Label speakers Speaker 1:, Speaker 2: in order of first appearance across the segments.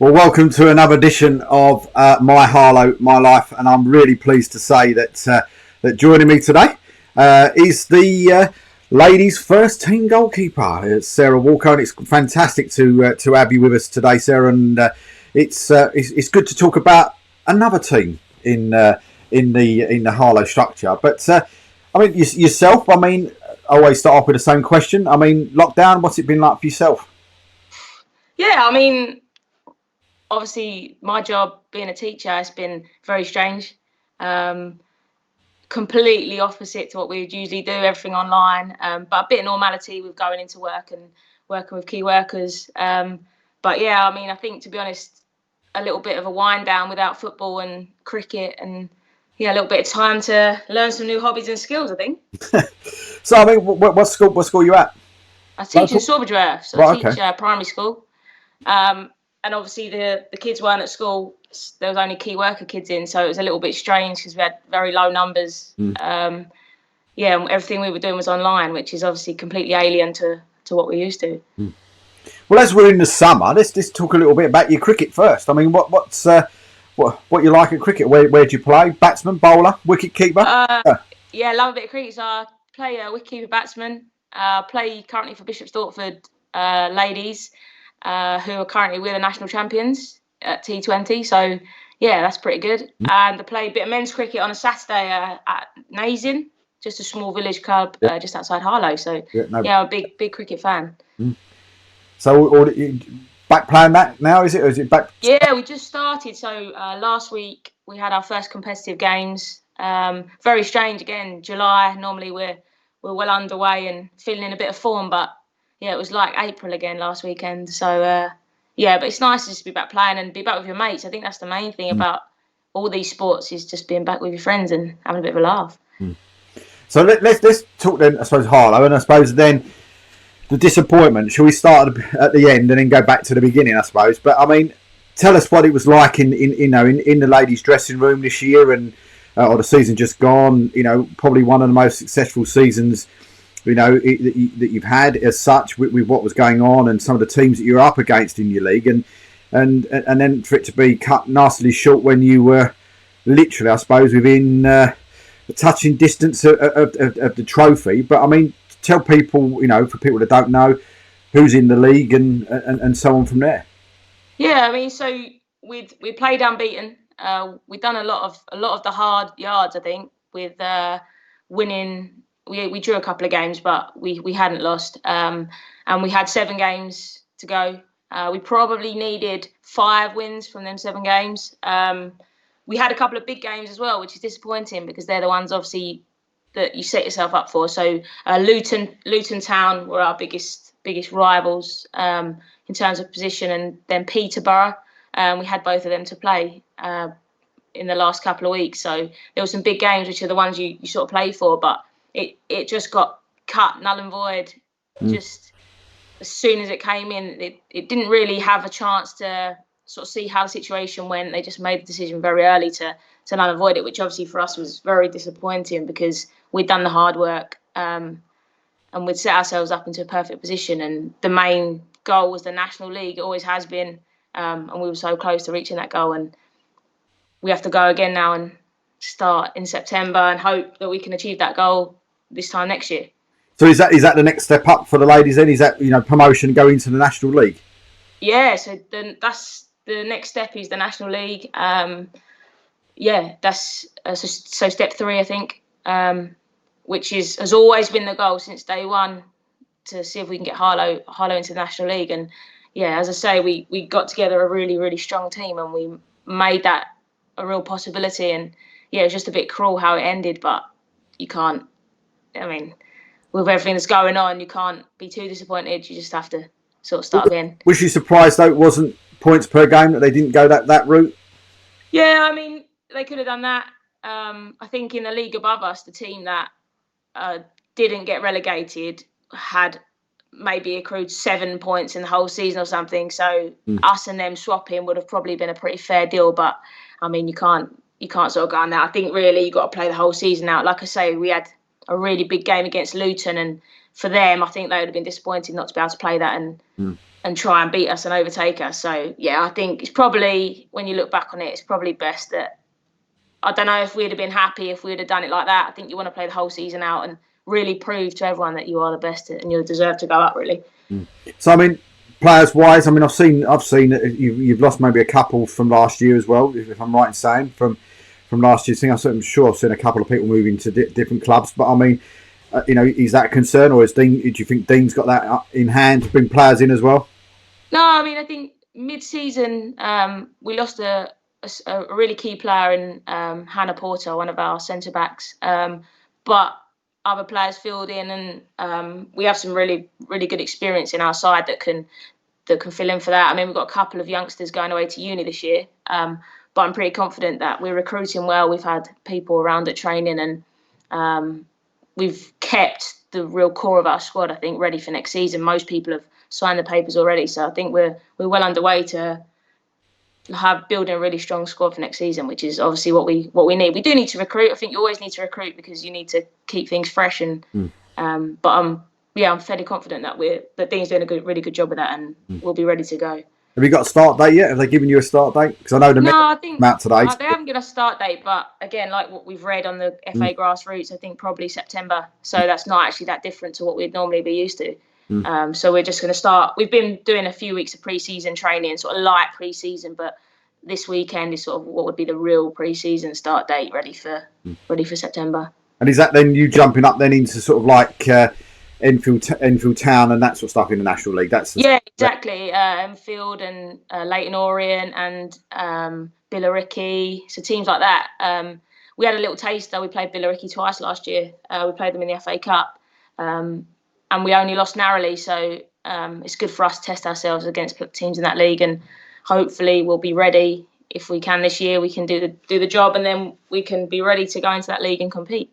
Speaker 1: Well, welcome to another edition of My Harlow, My Life, and I'm really pleased to say that joining me today is the ladies' first team goalkeeper. It's Sarah Walker, and it's fantastic to have you with us today, Sarah. And it's good to talk about another team in the Harlow structure. But I mean, yourself. I mean, I always start off with the same question. I mean, lockdown. What's it been like for yourself?
Speaker 2: Yeah, I mean, obviously my job being a teacher has been very strange. Completely opposite to what we would usually do, everything online, but a bit of normality with going into work and working with key workers. But yeah, I mean, I think to be honest, a little bit of a wind down without football and cricket, and yeah, a little bit of time to learn some new hobbies and skills, I think.
Speaker 1: So, I mean, what school are you at?
Speaker 2: I teach in Sorberdreff, so I
Speaker 1: Right,
Speaker 2: teach
Speaker 1: okay.
Speaker 2: primary school. And obviously the kids weren't at school. There was only key worker kids in, so it was a little bit strange because we had very low numbers. Yeah, and everything we were doing was online, which is obviously completely alien to what we're used to.
Speaker 1: Well, as we're in the summer, let's talk a little bit about your cricket first. I mean, what you like at cricket? Where do you play? Batsman, bowler, wicket keeper?
Speaker 2: Yeah, love a bit of cricket. So I play a wicketkeeper batsman. Play currently for Bishop's Stortford Ladies, who are currently we're the national champions at T20. So yeah, that's pretty good. And I play a bit of men's cricket on a Saturday at Nazin, just a small village club just outside Harlow. So yeah, I'm a big cricket fan.
Speaker 1: So, back playing that now, is it? Or is it back?
Speaker 2: Yeah, we just started. So last week we had our first competitive games. Very strange again. July. Normally we're well underway and feeling in a bit of form, but yeah, it was like April again last weekend. So yeah, but it's nice just to be back playing and be back with your mates. I think that's the main thing about all these sports is just being back with your friends and having a bit of a laugh.
Speaker 1: So let's talk then. I suppose Harlow, and I suppose then the disappointment. Shall we start at the end and then go back to the beginning? I suppose. But I mean, tell us what it was like in the ladies' dressing room this year, and or the season just gone. You know, probably one of the most successful seasons that you've had as such with what was going on and some of the teams that you're up against in your league, and then for it to be cut nastily short when you were literally, I suppose, within a touching distance of the trophy. But I mean, tell people, for people that don't know, who's in the league and so on from there.
Speaker 2: Yeah, I mean, so we played unbeaten. We've done a lot of the hard yards, I think, with winning. We drew a couple of games, but we hadn't lost. And we had 7 games to go. We probably needed 5 wins from them 7 games. We had a couple of big games as well, which is disappointing because they're the ones obviously that you set yourself up for. So Luton Town were our biggest rivals in terms of position, and then Peterborough. We had both of them to play in the last couple of weeks. So there were some big games, which are the ones you sort of play for, but it just got cut null and void just as soon as it came in. It didn't really have a chance to sort of see how the situation went. They just made the decision very early to null and void it, which obviously for us was very disappointing because we'd done the hard work and we'd set ourselves up into a perfect position. And the main goal was the National League. It always has been. And we were so close to reaching that goal. And we have to go again now and start in September and hope that we can achieve that goal this time next year.
Speaker 1: So is that the next step up for the ladies then? Is that, promotion going to the National League?
Speaker 2: Yeah, so that's the next step is the National League. Yeah, that's so step 3, I think, which has always been the goal since day one, to see if we can get Harlow into the National League. And yeah, as I say, we got together a really, really strong team and we made that a real possibility. And yeah, it was just a bit cruel how it ended, but you can't, I mean, with everything that's going on, you can't be too disappointed. You just have to sort of start again.
Speaker 1: Was you surprised though it wasn't points per game, that they didn't go that route?
Speaker 2: Yeah, I mean, they could have done that. I think in the league above us, the team that didn't get relegated had maybe accrued 7 points in the whole season or something. So us and them swapping would have probably been a pretty fair deal. But I mean, you can't sort of go on that. I think really you got to play the whole season out. Like I say, we had a really big game against Luton, and for them, I think they would have been disappointed not to be able to play that and try and beat us and overtake us. So yeah, I think it's probably, when you look back on it, it's probably best that, I don't know if we'd have been happy if we'd have done it like that. I think you want to play the whole season out and really prove to everyone that you are the best and you deserve to go up, really.
Speaker 1: So I mean, players wise, I mean, I've seen you've lost maybe a couple from last year as well, if I'm right in saying from last year's thing. I'm sure I've seen a couple of people moving to different clubs, but I mean, is that a concern, or do you think Dean's got that in hand to bring players in as well?
Speaker 2: No, I mean, I think mid-season we lost a really key player in Hannah Porter, one of our centre backs, but other players filled in, and we have some really good experience in our side that can fill in for that. I mean, we've got a couple of youngsters going away to uni this year, but I'm pretty confident that we're recruiting well. We've had people around at training, and we've kept the real core of our squad, I think, ready for next season. Most people have signed the papers already, so I think we're well underway to building a really strong squad for next season, which is obviously what we need. We do need to recruit. I think you always need to recruit because you need to keep things fresh, and but I'm fairly confident that Dean's doing a really good job with that, and we'll be ready to go.
Speaker 1: Have you got a start date yet? Have they given you a start date? Because I know
Speaker 2: I think
Speaker 1: out today.
Speaker 2: They haven't given us a start date, but again, like what we've read on the FA grassroots, I think probably September. So that's not actually that different to what we'd normally be used to. So we're just going to start. We've been doing a few weeks of pre-season training, sort of light pre-season, but this weekend is sort of what would be the real pre-season start date, ready for September.
Speaker 1: And is that then you jumping up then into sort of like Enfield Town and that sort of stuff in the National League?
Speaker 2: Exactly. Enfield and Leyton Orient and Billericay, so teams like that. We had a little taster. We played Billericay twice last year. We played them in the FA Cup, and we only lost narrowly. So it's good for us to test ourselves against teams in that league, and hopefully we'll be ready. If we can this year, we can do the job, and then we can be ready to go into that league and compete.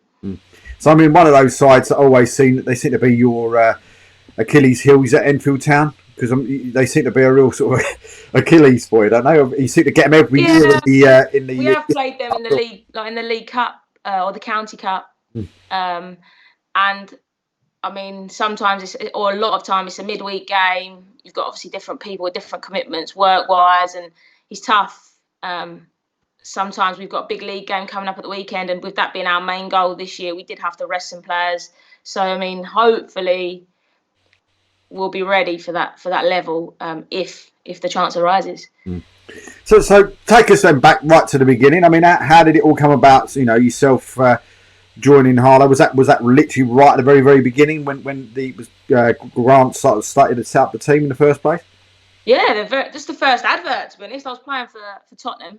Speaker 1: So I mean, one of those sides that always seem to be your Achilles heel is at Enfield Town, because they seem to be a real sort of Achilles boy, don't they? You seem to get them every year in the.
Speaker 2: We have played them in the league, like in the League Cup or the County Cup, and I mean sometimes or a lot of time it's a midweek game. You've got obviously different people with different commitments work-wise, and it's tough. Sometimes we've got a big league game coming up at the weekend, and with that being our main goal this year, we did have to rest some players. So I mean, hopefully we'll be ready for that level if the chance arises.
Speaker 1: So take us then back right to the beginning. I mean, how did it all come about? Yourself joining Harlow, was that literally right at the very, very beginning when Grant started to set up the team in the first place?
Speaker 2: Yeah, just the first advert, to be honest. I was playing for Tottenham,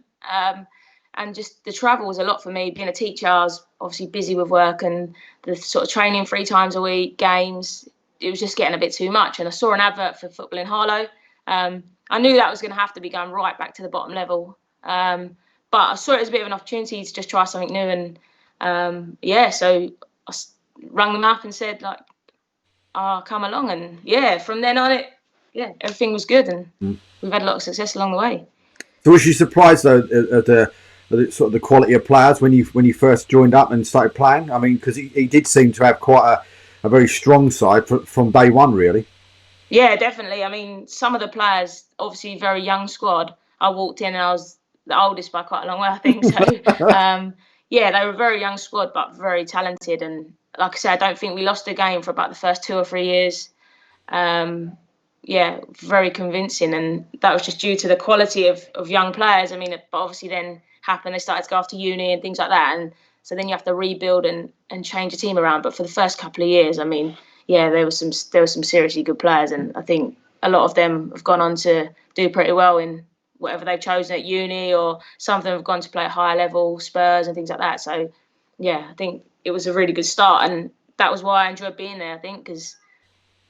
Speaker 2: and just the travel was a lot for me. Being a teacher, I was obviously busy with work and the sort of training 3 times a week, games. It was just getting a bit too much. And I saw an advert for football in Harlow. I knew that was going to have to be going right back to the bottom level. But I saw it as a bit of an opportunity to just try something new. And so I rang them up and said, like, I'll come along. And from then on, everything was good, and we've had a lot of success along the way.
Speaker 1: So was you surprised though at the sort of the quality of players when you first joined up and started playing? I mean, because he did seem to have quite a very strong side from day one, really.
Speaker 2: Yeah, definitely. I mean, some of the players, obviously very young squad. I walked in and I was the oldest by quite a long way, I think. So, they were a very young squad, but very talented. And like I said, I don't think we lost a game for about the first 2 or 3 years. Very convincing, and that was just due to the quality of young players. I mean, but obviously then happened, they started to go off to uni and things like that, and so then you have to rebuild and change the team around. But for the first couple of years, I mean, there were some seriously good players, and I think a lot of them have gone on to do pretty well in whatever they've chosen at uni, or some of them have gone to play at higher level, Spurs and things like that. So I think it was a really good start, and that was why I enjoyed being there, I think, because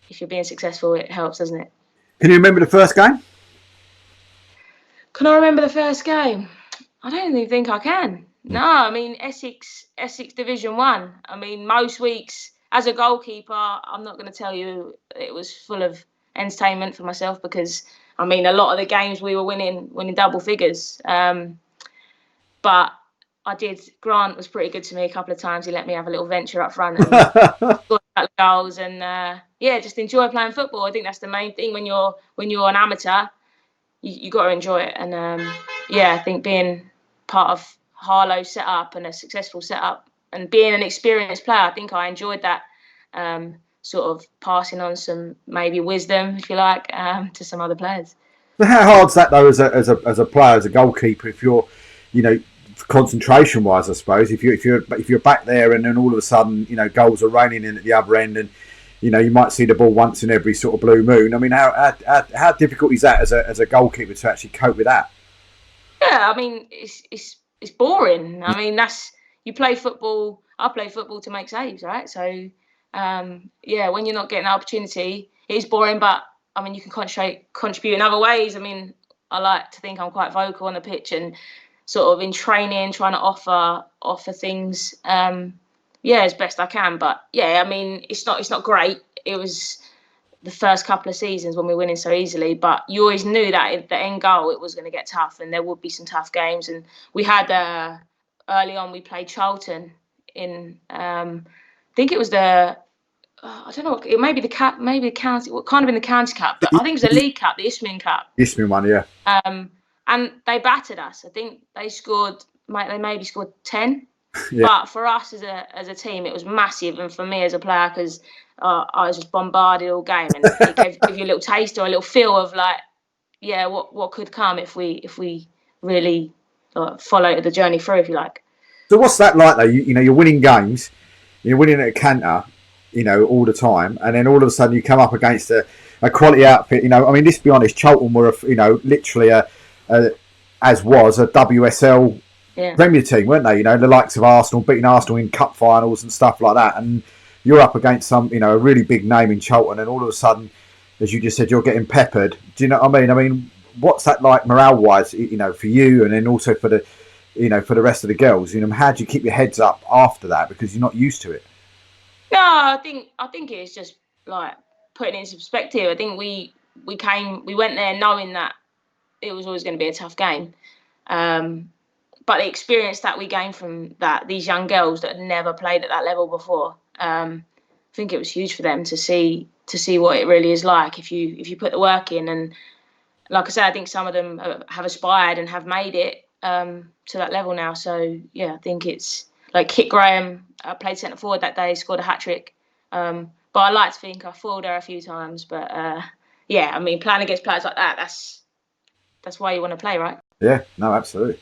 Speaker 2: if you're being successful, it helps, doesn't it?
Speaker 1: Can you remember the first game?
Speaker 2: Can I remember the first game? I don't even think I can. No, I mean, Essex Division 1. I mean, most weeks as a goalkeeper, I'm not going to tell you it was full of entertainment for myself, because, I mean, a lot of the games we were winning double figures. But I did. Grant was pretty good to me a couple of times. He let me have a little venture up front and scored a couple of goals. And just enjoy playing football. I think that's the main thing when you're an amateur. You got to enjoy it. And I think being part of Harlow setup and a successful setup and being an experienced player, I think I enjoyed that. Sort of passing on some maybe wisdom, if you like, to some other players.
Speaker 1: So how hard's that though, as a player, as a goalkeeper, if you're, concentration wise, I suppose, if you're back there and then all of a sudden, goals are raining in at the other end, and you might see the ball once in every sort of blue moon. I mean, how difficult is that as a goalkeeper to actually cope with that?
Speaker 2: Yeah, I mean, it's boring. I mean, you play football. I play football to make saves, right? So. When you're not getting an opportunity, it is boring, but I mean, you can contribute in other ways. I mean, I like to think I'm quite vocal on the pitch and sort of in training, trying to offer things, as best I can. But I mean, it's not great. It was the first couple of seasons when we were winning so easily, but you always knew that at the end goal it was going to get tough and there would be some tough games. And we had early on we played Charlton in. I think it was I don't know. It may be the cup, maybe the county. What kind of in the county cup? But I think it was the League Cup, the Isthmian Cup.
Speaker 1: Isthmian one, yeah.
Speaker 2: And they battered us. I think they scored. They maybe scored 10.
Speaker 1: Yeah.
Speaker 2: But for us as a team, it was massive, and for me as a player, because I was just bombarded all game, and it gave you a little taste or a little feel of like, what could come if we really follow the journey through, if you like.
Speaker 1: So what's that like though? You're winning games, you're winning at a canter, all the time, and then all of a sudden you come up against a quality outfit. I mean, let's be honest, Charlton were literally as was a WSL Premier team, weren't they? The likes of Arsenal, beating Arsenal in cup finals and stuff like that, and you're up against some a really big name in Charlton, and all of a sudden, as you just said, you're getting peppered. Do you know what I mean? I mean, what's that like morale wise? For you, and then also for the for the rest of the girls. How do you keep your heads up after that, because you're not used to it?
Speaker 2: No, I think it's just like putting it into perspective. I think we went there knowing that it was always going to be a tough game. But the experience that we gained from that, these young girls that had never played at that level before, I think it was huge for them to see what it really is like if you put the work in. And like I said, I think some of them have aspired and have made it to that level now. So I think it's like Kit Graham played centre forward that day, scored a hat trick. But I like to think I foiled her a few times. But I mean, playing against players like that, that's why you want to play, right?
Speaker 1: Yeah, no, absolutely.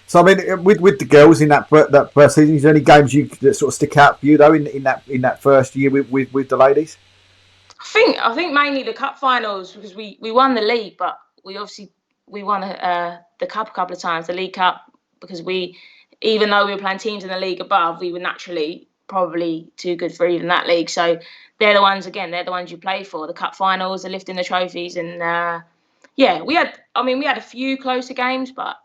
Speaker 1: So I mean, with the girls in that first season, is there any games that sort of stick out for you though in that first year with the ladies?
Speaker 2: I think mainly the cup finals, because we won the league, but we won the cup a couple of times, the League Cup, because even though we were playing teams in the league above, we were naturally probably too good for even that league. So they're the ones you play for, the cup finals, the lifting the trophies, and we had a few closer games, but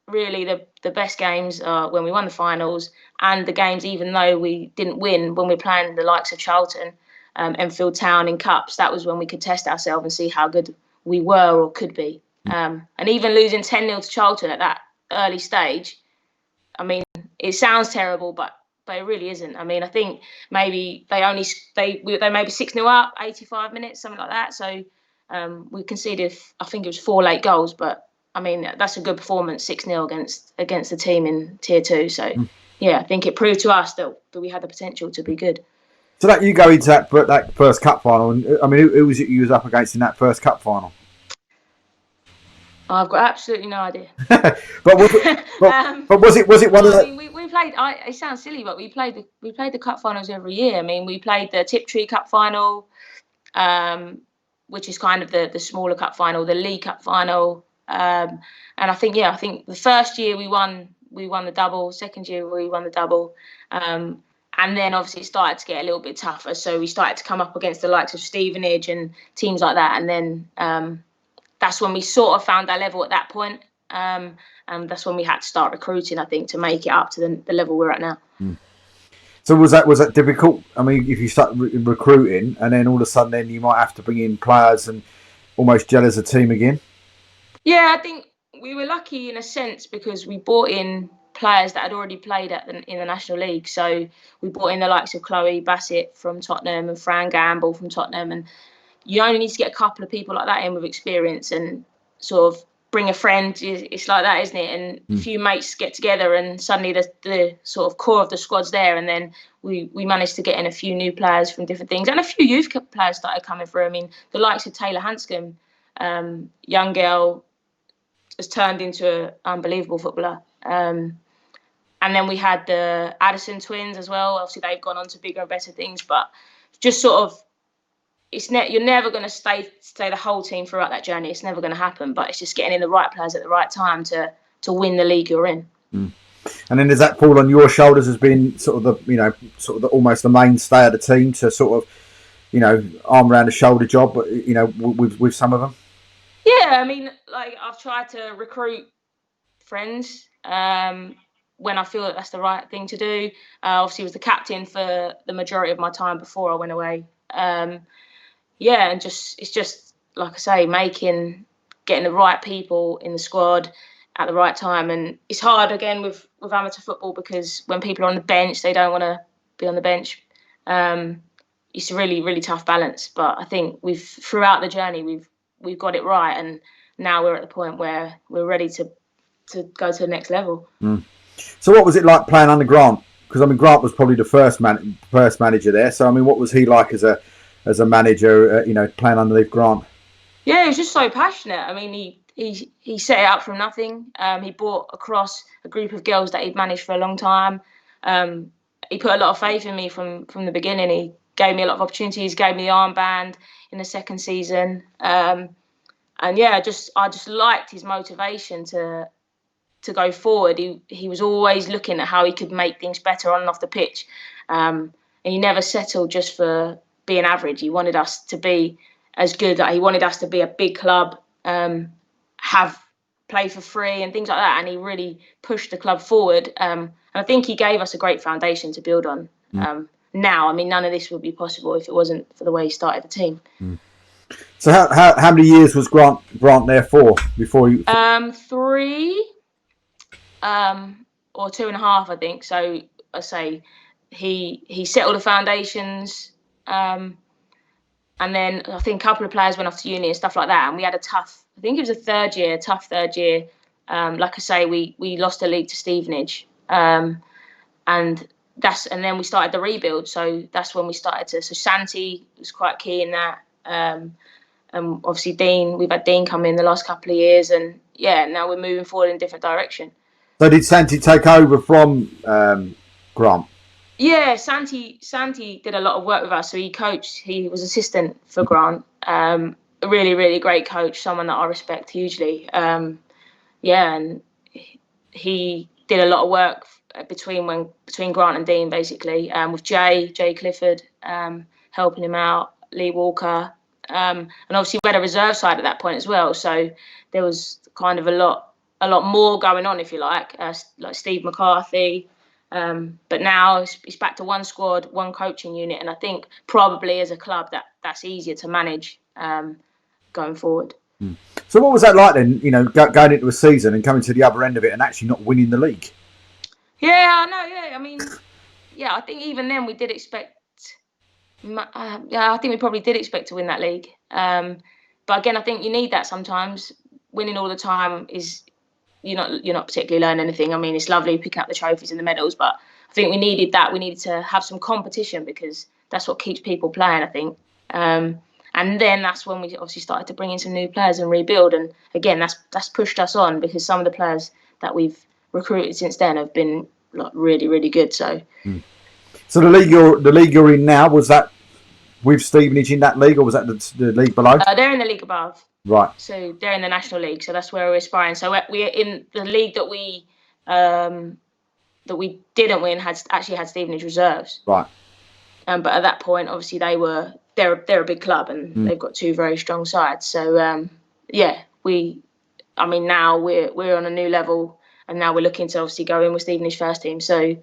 Speaker 2: really the best games are when we won the finals, and the games, even though we didn't win, when we were playing the likes of Charlton, Enfield Town in cups, that was when we could test ourselves and see how good we were or could be. And even losing 10-0 to Charlton at that early stage, I mean, it sounds terrible, but it really isn't. I mean, I think maybe they maybe 6-0 up, 85 minutes, something like that. So we conceded, I think it was 4 late goals, but I mean, that's a good performance, 6-0 against the team in Tier 2. So I think it proved to us that we had the potential to be good.
Speaker 1: So that you go into that first cup final, and I mean, who was it you was up against in that first cup final?
Speaker 2: I've got absolutely no idea.
Speaker 1: but was it one of the?
Speaker 2: I mean, we played. It sounds silly, but we played the cup finals every year. I mean, we played the Tiptree Cup final, which is kind of the smaller cup final, the League Cup final, and I think the first year we won the double. Second year we won the double, and then obviously it started to get a little bit tougher. So we started to come up against the likes of Stevenage and teams like that, and then. That's when we sort of found our level at that point. And that's when we had to start recruiting, I think, to make it up to the level we're at now.
Speaker 1: So was that difficult? I mean, if you start recruiting and then all of a sudden then you might have to bring in players and almost gel as a team again?
Speaker 2: Yeah, I think we were lucky in a sense because we brought in players that had already played in the National League. So we brought in the likes of Chloe Bassett from Tottenham and Fran Gamble from Tottenham, and you only need to get a couple of people like that in with experience and sort of bring a friend. It's like that, isn't it? And a few mates get together, and suddenly the sort of core of the squad's there. And then we managed to get in a few new players from different things, and a few youth players started coming through. I mean, the likes of Taylor Hanscom, young girl, has turned into an unbelievable footballer. And then we had the Addison twins as well. Obviously, they've gone on to bigger and better things, but just sort of, you're never going to stay the whole team throughout that journey. It's never going to happen, but it's just getting in the right players at the right time to win the league you're in.
Speaker 1: And then does that fall on your shoulders as being sort of almost the mainstay of the team to sort of, arm around the shoulder job, with some of them?
Speaker 2: Yeah, I mean, like, I've tried to recruit friends when I feel that that's the right thing to do. Obviously, I was the captain for the majority of my time before I went away. And it's just like I say, getting the right people in the squad at the right time. And it's hard again with amateur football, because when people are on the bench, they don't want to be on the bench. It's a really, really tough balance. But I think throughout the journey we've got it right, and now we're at the point where we're ready to go to the next level.
Speaker 1: So what was it like playing under Grant? Because I mean, Grant was probably the first manager there. So I mean, what was he like as a manager? Playing underneath Grant.
Speaker 2: Yeah, he was just so passionate. I mean, he set it up from nothing. He brought across a group of girls that he'd managed for a long time. He put a lot of faith in me from the beginning. He gave me a lot of opportunities. Gave me the armband in the second season. And yeah, I just liked his motivation to go forward. He was always looking at how he could make things better on and off the pitch. And he never settled just for being average. He wanted us to be as good. He wanted us to be a big club, have play for free and things like that. And he really pushed the club forward. And I think he gave us a great foundation to build on. Now, I mean, none of this would be possible if it wasn't for the way he started the team.
Speaker 1: So how many years was Grant there for before you?
Speaker 2: 3 or 2.5, I think. So I say he settled the foundations, and then I think a couple of players went off to uni and stuff like that. And we had I think it was a tough third year. Like I say, we lost the league to Stevenage, and then we started the rebuild. So that's when we started so Santi was quite key in that. And obviously we've had Dean come in the last couple of years, and now we're moving forward in a different direction.
Speaker 1: So did Santi take over from Grant?
Speaker 2: Yeah, Santi did a lot of work with us. So he was assistant for Grant. A really, really great coach, someone that I respect hugely. And he did a lot of work between Grant and Dean, basically, with Jay Clifford, helping him out, Lee Walker. And obviously we had a reserve side at that point as well. So there was kind of a lot more going on, if you like Steve McCarthy. But now it's back to one squad, one coaching unit. And I think probably as a club that's easier to manage going forward.
Speaker 1: So what was that like then, going into a season and coming to the other end of it and actually not winning the league?
Speaker 2: Yeah, I know. Yeah, I mean, I think even then we did expect. I think we probably did expect to win that league. But again, I think you need that sometimes. Winning all the time is you're not particularly learning anything. I mean, it's lovely picking up the trophies and the medals, but I think we needed that. We needed to have some competition because that's what keeps people playing, I think. And then that's when we obviously started to bring in some new players and rebuild. And again, that's pushed us on because some of the players that we've recruited since then have been really, really good. So.
Speaker 1: So the league you're in now, was that with Stevenage in that league, or was that the league below?
Speaker 2: They're in the league above.
Speaker 1: Right.
Speaker 2: So they're in the National League. So that's where we're aspiring. So we're in the league that we didn't win had Stevenage reserves.
Speaker 1: Right.
Speaker 2: But at that point, obviously they're a big club and they've got 2 very strong sides. So now we're on a new level, and now we're looking to obviously go in with Stevenage first team. So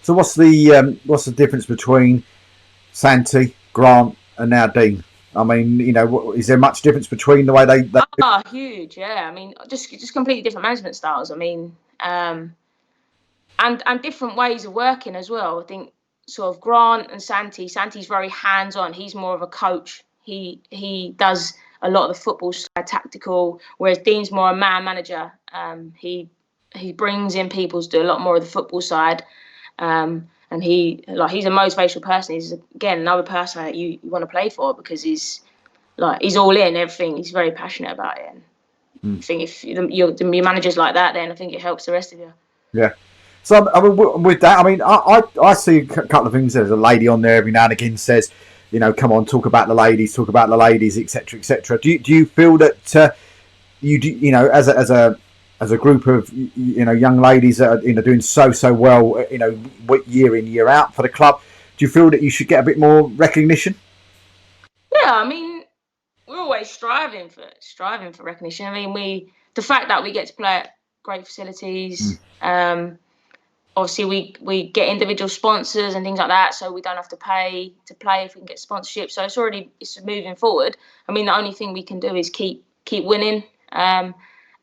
Speaker 1: So what's the difference between Santi, Grant, and now Dean? I mean, is there much difference between the way they
Speaker 2: Huge, yeah. I mean, just completely different management styles. I mean, and different ways of working as well. I think sort of Grant and Santi's very hands-on. He's more of a coach. He does a lot of the football side, tactical, whereas Dean's more a man manager. He brings in people to do a lot more of the football side. And he's a motivational person. He's again another person that you want to play for, because he's all in everything. He's very passionate about it. And I think if your manager's like that, then I think it helps the rest of you.
Speaker 1: Yeah. So I mean, with that, I mean, I see a couple of things. There's a lady on there every now and again says, come on, talk about the ladies, etc., etc. Do you feel that as a group of young ladies that are doing so well, year in year out for the club, do you feel that you should get a bit more recognition?
Speaker 2: Yeah, I mean, we're always striving for recognition. I mean, the fact that we get to play at great facilities. Obviously, we get individual sponsors and things like that, so we don't have to pay to play if we can get sponsorship. So it's moving forward. I mean, the only thing we can do is keep winning. And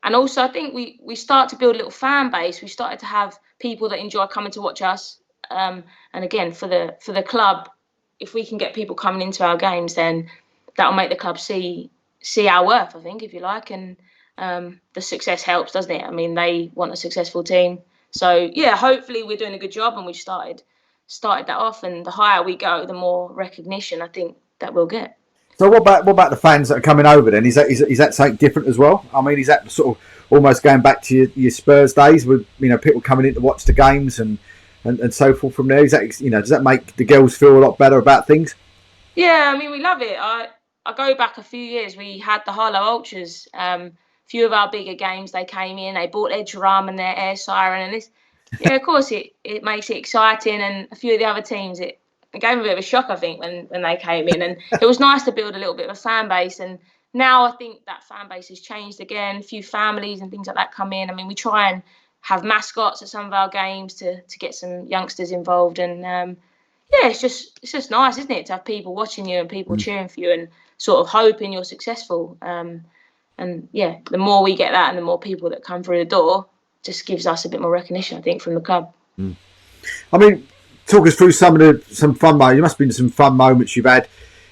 Speaker 2: also, I think we start to build a little fan base. We started to have people that enjoy coming to watch us. And again, for the club, if we can get people coming into our games, then that'll make the club see our worth, I think, if you like. And the success helps, doesn't it? I mean, they want a successful team. So yeah, hopefully we're doing a good job, and we've started that off. And the higher we go, the more recognition I think that we'll get.
Speaker 1: So what about the fans that are coming over then? Is that something different as well? I mean, is that sort of almost going back to your Spurs days with people coming in to watch the games and so forth from there? Is that does that make the girls feel a lot better about things?
Speaker 2: Yeah, I mean, we love it. I go back a few years. We had the Harlow Ultras. Few of our bigger games, they came in, they brought their drum and their air siren, and of course it makes it exciting. And a few of the other teams, it gave them a bit of a shock, I think, when they came in, and it was nice to build a little bit of a fan base. And now I think that fan base has changed again. A few families and things like that come in. I mean, we try and have mascots at some of our games to get some youngsters involved. And yeah, it's just nice, isn't it, to have people watching you and people cheering for you and sort of hoping you're successful. And yeah, the more we get that and the more people that come through the door, just gives us a bit more recognition, I think, from the club.
Speaker 1: I mean, talk us through some fun moments. There must have been some fun moments you've had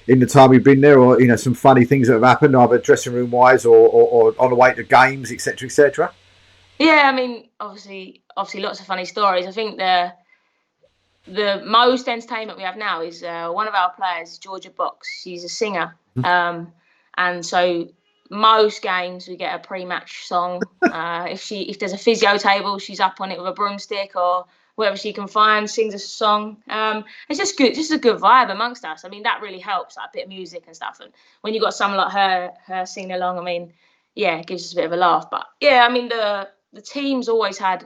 Speaker 1: in the time you've been there, or some funny things that have happened, either dressing room wise or on the way to games, etc., etc.
Speaker 2: Yeah, I mean, obviously, lots of funny stories. I think the most entertainment we have now is one of our players, Georgia Box. She's a singer, and so most games we get a pre-match song. If there's a physio table, she's up on it with a broomstick or whatever she can find, sings a song. It's just good, just a good vibe amongst us. I mean, that really helps, that bit of music and stuff. And when you got someone like her singing along, I mean, yeah, it gives us a bit of a laugh. But yeah, I mean, the team's always had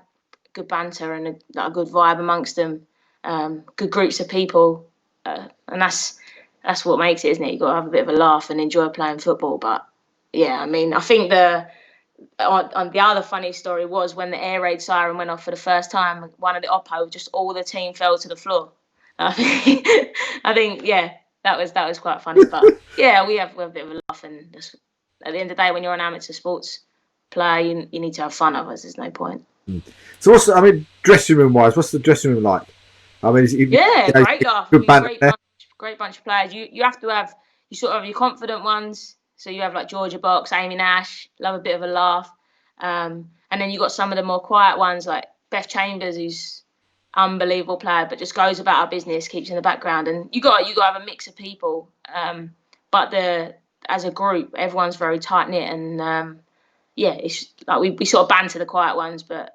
Speaker 2: good banter and a good vibe amongst them. Good groups of people, and that's what makes it, isn't it? You've got to have a bit of a laugh and enjoy playing football. But yeah, I mean, I think the other funny story was when the air raid siren went off for the first time. One of the Oppo, just all the team fell to the floor. I think yeah, that was quite funny. But yeah, we have a bit of a laugh, and just, at the end of the day, when you're an amateur sports player, you need to have fun. Otherwise, there's no point.
Speaker 1: So dressing room wise, what's the dressing room like? I mean,
Speaker 2: great laugh. Great bunch of players. You have to have your confident ones. So you have like Georgia Box, Amy Nash, love a bit of a laugh. And then you got some of the more quiet ones like Beth Chambers, who's unbelievable player, but just goes about our business, keeps in the background. And you got to have a mix of people. But as a group, everyone's very tight knit, and it's like we sort of banter the quiet ones, but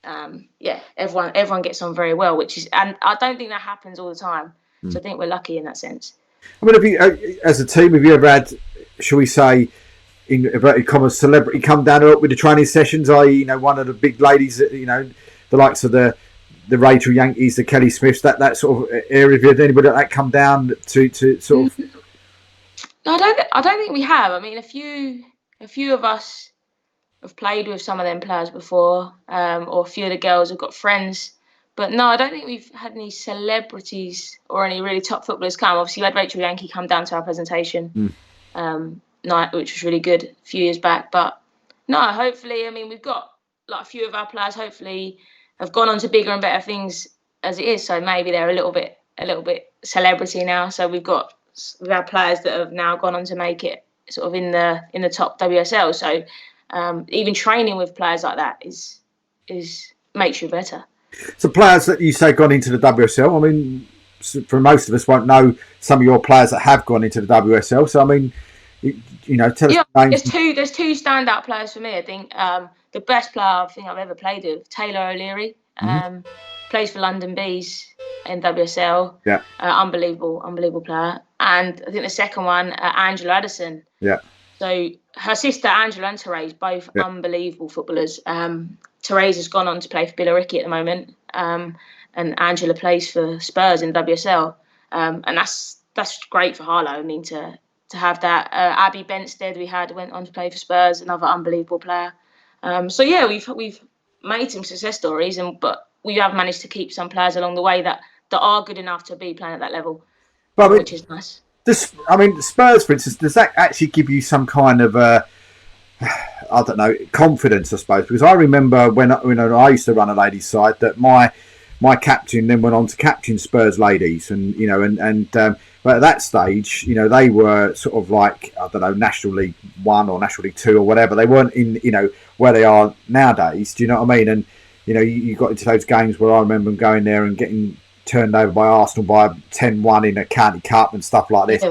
Speaker 2: everyone gets on very well, and I don't think that happens all the time. So I think we're lucky in that sense.
Speaker 1: I mean, have you, as a team, have you ever had, shall we say, in inverted commas, celebrity come down with the training sessions? I.e., one of the big ladies, the likes of the Rachel Yankees, the Kelly Smiths, that sort of area. Have you had anybody like that come down to sort of?
Speaker 2: No, I don't think we have. I mean, a few of us have played with some of them players before, or a few of the girls have got friends But no, I don't think we've had any celebrities or any really top footballers come. Obviously, we had Rachel Yankee come down to our presentation night, which was really good a few years back. But no, hopefully, I mean, we've got like a few of our players hopefully have gone on to bigger and better things as it is. So maybe they're a little bit celebrity now. So we've had players that have now gone on to make it sort of in the top WSL. So even training with players like that is makes you better.
Speaker 1: So players that you say gone into the WSL, I mean, for most of us won't know some of your players that have gone into the WSL. So I mean, you know, tell us names.
Speaker 2: There's two standout players for me. I think the best player I think I've ever played with, Taylor O'Leary, plays for London Bees in WSL.
Speaker 1: Yeah.
Speaker 2: Unbelievable player. And I think the second one, Angela Addison.
Speaker 1: Yeah.
Speaker 2: So her sister Angela and Therese, both unbelievable footballers. Therese has gone on to play for Billericay at the moment, and Angela plays for Spurs in WSL, and that's great for Harlow. I mean, to have that. Abby Benstead went on to play for Spurs, another unbelievable player. So yeah, we've made some success stories, but we have managed to keep some players along the way that are good enough to be playing at that level, which is nice.
Speaker 1: Spurs, for instance, does that actually give you some kind of I don't know, confidence, I suppose? Because I remember when I used to run a ladies' side, that my captain then went on to captain Spurs ladies, and but at that stage, they were sort of like, I don't know, National League 1 or National League 2 or whatever. They weren't in, where they are nowadays. Do you know what I mean? And you got into those games where I remember them going there and getting turned over by Arsenal by 10-1 in a county cup and stuff like this,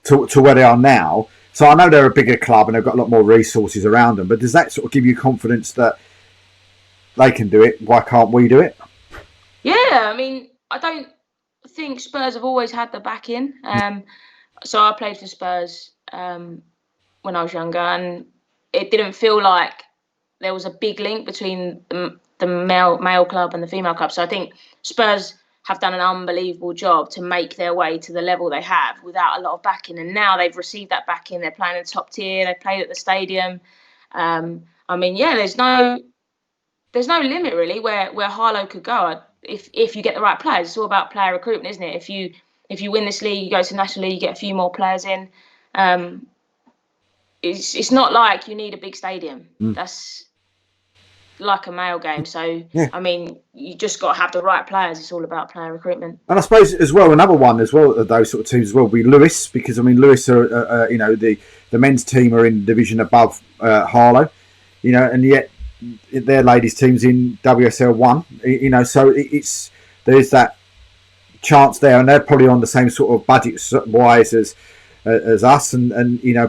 Speaker 1: to where they are now. So I know they're a bigger club and they've got a lot more resources around them, but does that sort of give you confidence that they can do it? Why can't we do it?
Speaker 2: Yeah, I mean, I don't think Spurs have always had the backing. So I played for Spurs when I was younger, and it didn't feel like there was a big link between the male club and the female club. So I think Spurs have done an unbelievable job to make their way to the level they have without a lot of backing. And now they've received that backing. They're playing in the top tier. They've played at the stadium. I mean, yeah, there's no limit really where Harlow could go if you get the right players. It's all about player recruitment, isn't it? If you win this league, you go to National League, you get a few more players in. It's not like you need a big stadium. That's like a male game. So, yeah. I mean, you just got to have the right players. It's all about player recruitment.
Speaker 1: And I suppose as well, another one as well of those sort of teams as well would be Lewis, because I mean, Lewis are the men's team are in division above Harlow, and yet their ladies teams in WSL 1, so there's that chance there, and they're probably on the same sort of budget wise as us, and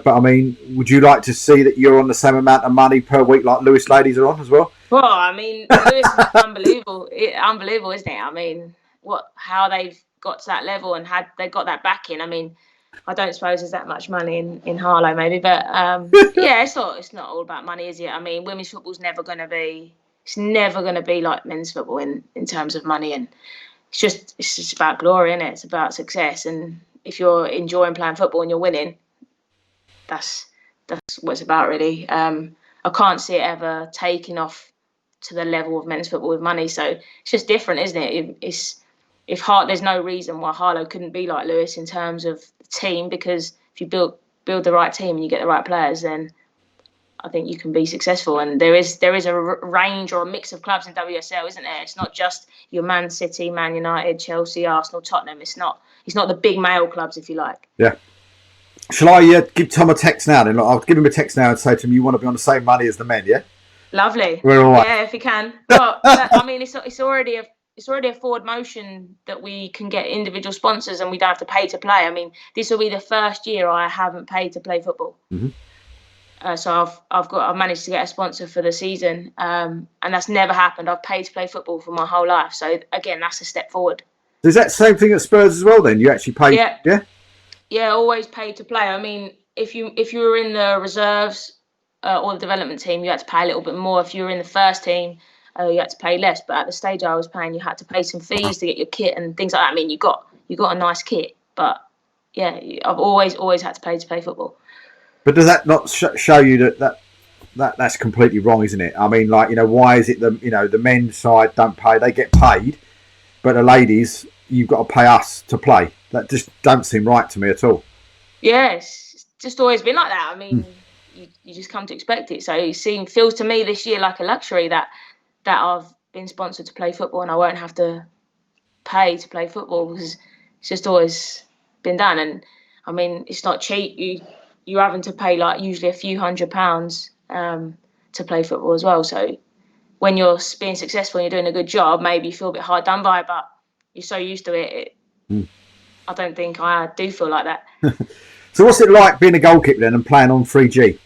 Speaker 1: but I mean, would you like to see that you're on the same amount of money per week like Lewis ladies are on as well?
Speaker 2: Well, I mean, Lewis is unbelievable, isn't it? I mean, how they've got to that level and they got that backing. I mean, I don't suppose there's that much money in Harlow, maybe, but yeah, it's not all about money, is it? I mean, women's football's never going to be like men's football in terms of money, and it's just about glory, isn't it? It's about success, and if you're enjoying playing football and you're winning, that's what it's about, really. I can't see it ever taking off to the level of men's football with money, so it's just different, isn't it? There's no reason why Harlow couldn't be like Lewis in terms of the team, because if you build the right team and you get the right players, then I think you can be successful. And there is a range or a mix of clubs in WSL, isn't there? It's not just your Man City, Man United, Chelsea, Arsenal, Tottenham. It's not the big male clubs, if you like.
Speaker 1: Yeah. Shall I give Tom a text now? Then I'll give him a text now and say to him, you want to be on the same money as the men, yeah?
Speaker 2: Lovely.
Speaker 1: We're all right.
Speaker 2: Yeah, if you can. But I mean, it's already a forward motion that we can get individual sponsors and we don't have to pay to play. I mean, this will be the first year I haven't paid to play football. Mm-hmm. So I've managed to get a sponsor for the season, and that's never happened. I've paid to play football for my whole life. So again, that's a step forward.
Speaker 1: Is that the same thing at Spurs as well? Then you actually pay?
Speaker 2: Yeah, always paid to play. I mean, if you were in the reserves or the development team, you had to pay a little bit more. If you were in the first team, you had to pay less. But at the stage I was playing, you had to pay some fees to get your kit and things like that. I mean, you got a nice kit, but yeah, I've always had to play football.
Speaker 1: But does that not show you that's completely wrong, isn't it? I mean, like, why is it the men's side don't pay? They get paid, but the ladies, you've got to pay us to play. That just don't seem right to me at all.
Speaker 2: Yes, it's just always been like that. I mean, you just come to expect it. So it feels to me this year like a luxury that I've been sponsored to play football and I won't have to pay to play football because it's just always been done. And I mean, it's not cheap. You're having to pay like usually a few £100 to play football as well. So when you're being successful and you're doing a good job, maybe you feel a bit hard done by, but you're so used to it. I don't think I do feel like that.
Speaker 1: So what's it like being a goalkeeper then and playing on 3G?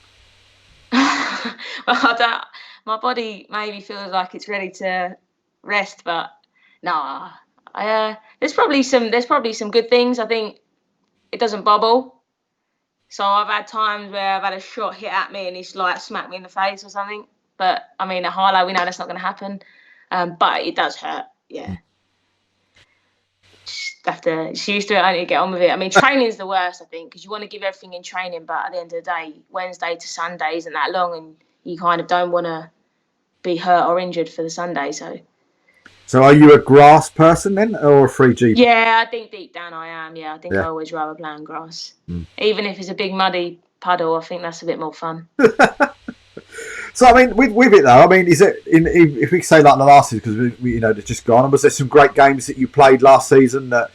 Speaker 2: Well, my body maybe feels like it's ready to rest, but no. There's probably some good things. I think it doesn't bubble. So I've had times where I've had a shot hit at me and it's like smacked me in the face or something. But I mean, at Harlow, we know that's not going to happen. But it does hurt. Yeah. Just used to it. I need to get on with it. I mean, training is the worst, I think, because you want to give everything in training, but at the end of the day, Wednesday to Sunday isn't that long, and you kind of don't want to be hurt or injured for the Sunday.
Speaker 1: So are you a grass person then, or a 3G?
Speaker 2: Yeah, I think deep down I am. Yeah, I think I always rather play on grass, even if it's a big muddy puddle. I think that's a bit more fun.
Speaker 1: So I mean, with it though, I mean, is it if we say like the last season because we they're just gone? And was there some great games that you played last season that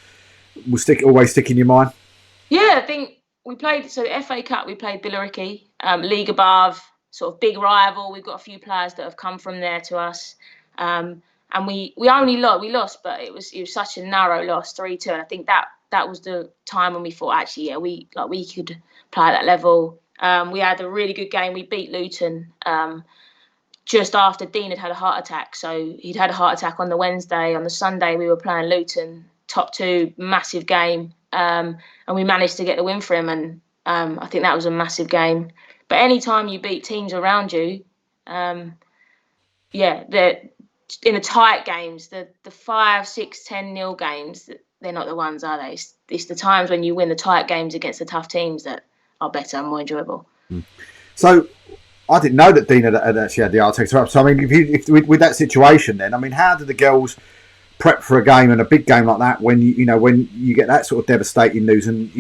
Speaker 1: will always stick in your mind?
Speaker 2: Yeah, I think we played. So the FA Cup, we played Billericay, league above, sort of big rival. We've got a few players that have come from there to us, and we only lost, but it was such a narrow loss, 3-2. And I think that was the time when we thought actually, yeah, we could play at that level. We had a really good game. We beat Luton just after Dean had a heart attack. So he'd had a heart attack on the Wednesday. On the Sunday, we were playing Luton, top two, massive game. And we managed to get the win for him. And I think that was a massive game. But any time you beat teams around you, in the tight games, the 5, 6, 10-0 games, they're not the ones, are they? It's the times when you win the tight games against the tough teams that are better and more enjoyable.
Speaker 1: So I didn't know that Dean had actually had the heart attack. So I mean, if with that situation, then I mean, how did the girls prep for a game and a big game like that when when you get that sort of devastating news and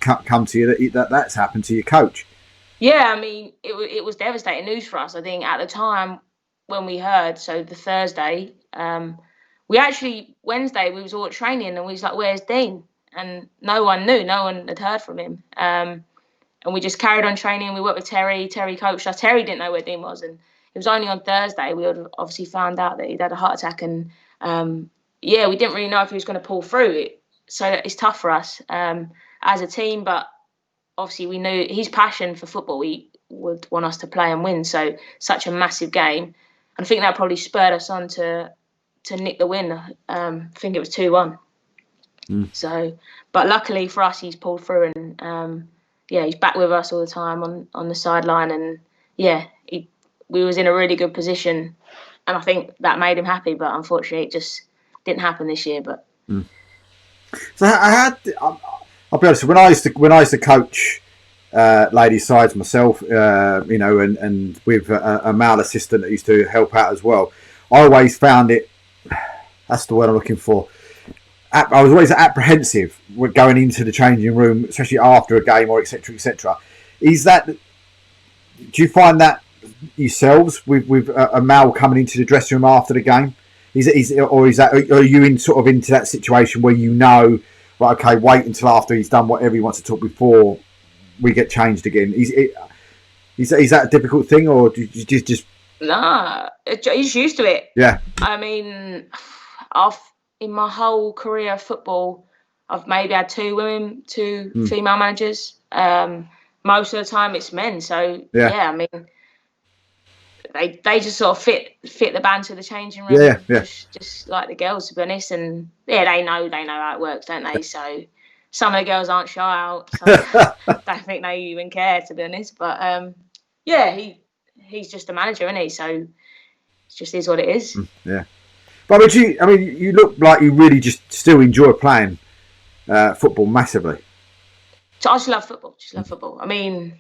Speaker 1: come to you that's happened to your coach?
Speaker 2: Yeah, I mean, it was devastating news for us. I think at the time when we heard, so the Thursday, we actually Wednesday we was all at training and we was like, "Where's Dean?" And no one knew, no one had heard from him. And we just carried on training. We worked with Terry. Terry coached us. Terry didn't know where Dean was, and it was only on Thursday we would obviously found out that he'd had a heart attack. And we didn't really know if he was going to pull through it. So it's tough for us as a team, but obviously we knew his passion for football. He would want us to play and win. So such a massive game, and I think that probably spurred us on to nick the win. I think it was 2-1. So, but luckily for us, he's pulled through and. He's back with us all the time on the sideline, and we was in a really good position, and I think that made him happy. But unfortunately, it just didn't happen this year. But
Speaker 1: so I'll be honest. When I used to coach ladies' sides myself, and with a male assistant that used to help out as well, I always found it. That's the word I'm looking for. I was always apprehensive with going into the changing room, especially after a game or etc. etc. Do you find that yourselves with a male coming into the dressing room after the game? Are you into that situation where right, okay, wait until after he's done whatever he wants to talk before we get changed again? Is that a difficult thing, or do you just?
Speaker 2: Nah, he's used to it.
Speaker 1: Yeah.
Speaker 2: I mean, in my whole career of football, I've maybe had two female managers. Most of the time it's men. So I mean, they just sort of fit the band to the changing room. Just like the girls, to be honest. And they know how it works, don't they? So some of the girls aren't shy out. Some don't think they even care, to be honest. But he's just a manager, isn't he? So it just is what it is.
Speaker 1: Yeah. But you look like you really just still enjoy playing football massively.
Speaker 2: So I just love football. I mean,